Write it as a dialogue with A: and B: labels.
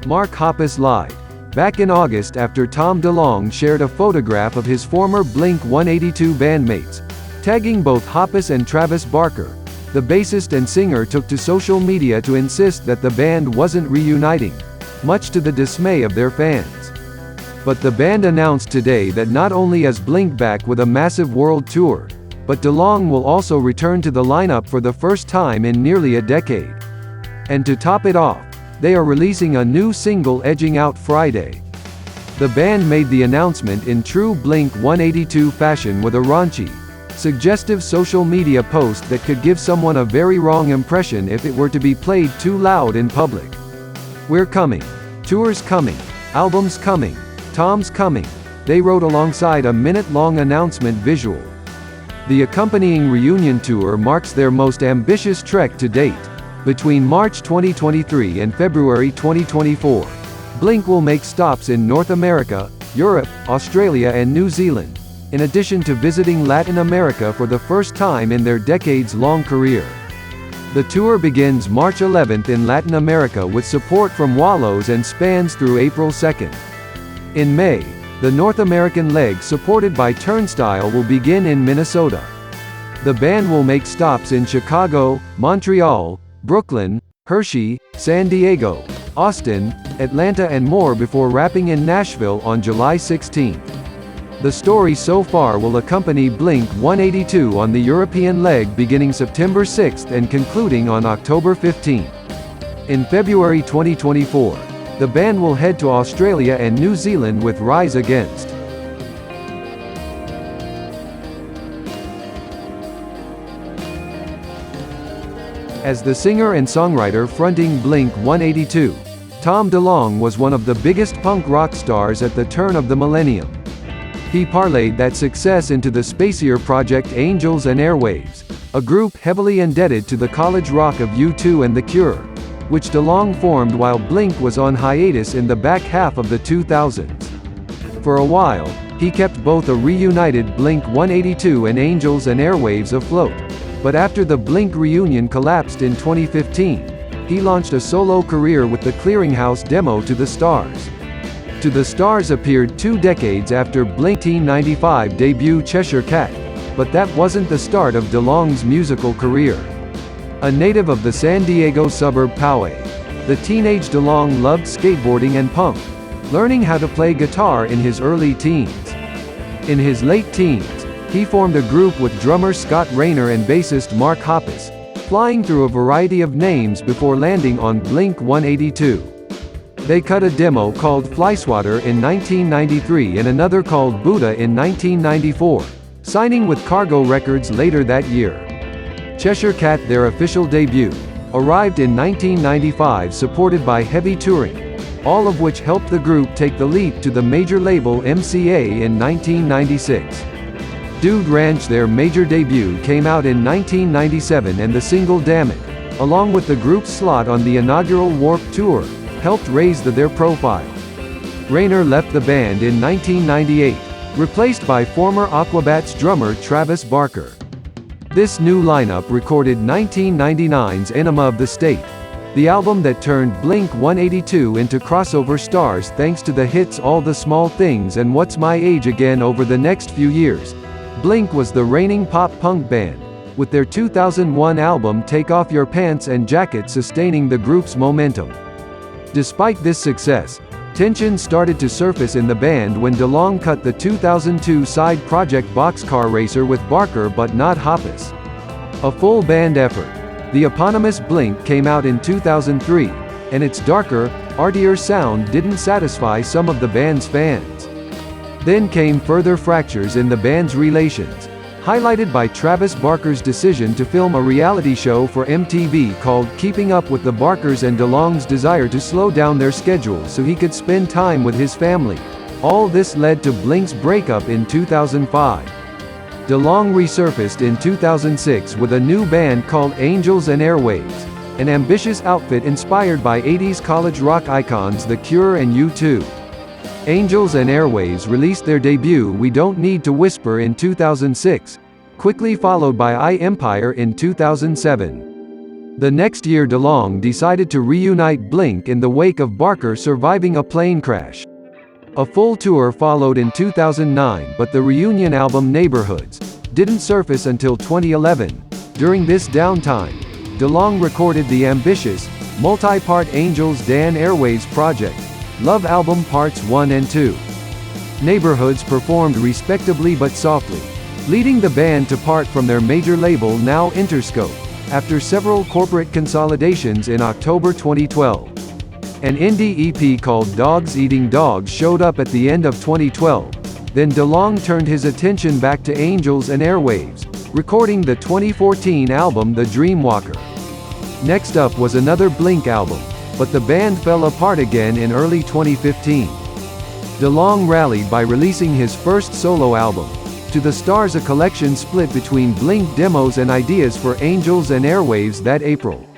A: Mark Hoppus lied. Back in August after Tom Delonge shared a photograph of his former Blink-182 bandmates, tagging both Hoppus and Travis Barker, the bassist and singer took to social media to insist that the band wasn't reuniting, much to the dismay of their fans. But the band announced today that not only is Blink back with a massive world tour, but Delonge will also return to the lineup for the first time in nearly a decade. And to top it off, they are releasing a new single Edging Out Friday. The band made the announcement in true Blink-182 fashion with a raunchy, suggestive social media post that could give someone a very wrong impression if it were to be played too loud in public. "We're coming. Tour's coming. Album's coming. Tom's coming," they wrote alongside a minute-long announcement visual. The accompanying reunion tour marks their most ambitious trek to date. Between March 2023 and February 2024, Blink will make stops in North America, Europe, Australia and New Zealand, in addition to visiting Latin America for the first time in their decades-long career. The tour begins March 11th in Latin America with support from Wallows and spans through April 2nd. In May, the North American leg supported by Turnstile will begin in Minnesota. The band will make stops in Chicago, Montreal, Brooklyn, Hershey, San Diego, Austin, Atlanta and more before wrapping in Nashville on July 16. The story so far will accompany Blink-182 on the European leg beginning September 6 and concluding on October 15. In February 2024, the band will head to Australia and New Zealand with Rise Against. As the singer and songwriter fronting Blink-182, Tom Delonge was one of the biggest punk rock stars at the turn of the millennium. He parlayed that success into the spacier project Angels Airwaves, a group heavily indebted to the college rock of U2 and The Cure, which Delonge formed while Blink was on hiatus in the back half of the 2000s. For a while, he kept both a reunited Blink-182 and Angels Airwaves afloat. But after the Blink reunion collapsed in 2015, he launched a solo career with the Clearinghouse demo To the Stars. To the Stars appeared 2 decades after Blink's 1995 debut Cheshire Cat, but that wasn't the start of Delonge's musical career. A native of the San Diego suburb Poway, the teenage Delonge loved skateboarding and punk, learning how to play guitar in his early teens. In his late teens, he formed a group with drummer Scott Raynor and bassist Mark Hoppus, flying through a variety of names before landing on Blink-182. They cut a demo called Flyswatter in 1993 and another called Buddha in 1994, signing with Cargo Records later that year. Cheshire Cat, their official debut, arrived in 1995 supported by heavy touring, all of which helped the group take the leap to the major label MCA in 1996. Dude Ranch, their major debut, came out in 1997 and the single Dammit, along with the group's slot on the inaugural Warped Tour, helped raise their profile. Raynor left the band in 1998, replaced by former Aquabats drummer Travis Barker. This new lineup recorded 1999's Enema of the State, the album that turned Blink-182 into crossover stars thanks to the hits All the Small Things and What's My Age Again. Over the next few years, Blink was the reigning pop-punk band, with their 2001 album Take Off Your Pants and Jacket sustaining the group's momentum. Despite this success, tensions started to surface in the band when Delonge cut the 2002 side project Boxcar Racer with Barker but not Hoppus. A full band effort, the eponymous Blink came out in 2003, and its darker, artier sound didn't satisfy some of the band's fans. Then came further fractures in the band's relations, highlighted by Travis Barker's decision to film a reality show for MTV called Keeping Up with the Barkers and Delonge's desire to slow down their schedule so he could spend time with his family. All this led to Blink's breakup in 2005. Delonge resurfaced in 2006 with a new band called Angels Airwaves, an ambitious outfit inspired by 80s college rock icons The Cure and U2. Angels Airwaves released their debut We Don't Need to Whisper in 2006, quickly followed by I Empire in 2007. The next year DeLonge decided to reunite Blink in the wake of Barker surviving a plane crash. A full tour followed in 2009, but the reunion album Neighborhoods didn't surface until 2011. During this downtime, DeLonge recorded the ambitious, multi-part Angels Airwaves project, Love Album Parts 1 and 2. Neighborhoods performed respectably but softly, leading the band to part from their major label now Interscope, after several corporate consolidations in October 2012. An indie EP called Dogs Eating Dogs showed up at the end of 2012. Then DeLonge turned his attention back to Angels and Airwaves, recording the 2014 album The Dreamwalker. Next up was another Blink album, but the band fell apart again in early 2015. DeLonge rallied by releasing his first solo album, To the Stars, a collection split between Blink demos and ideas for Angels and Airwaves that April.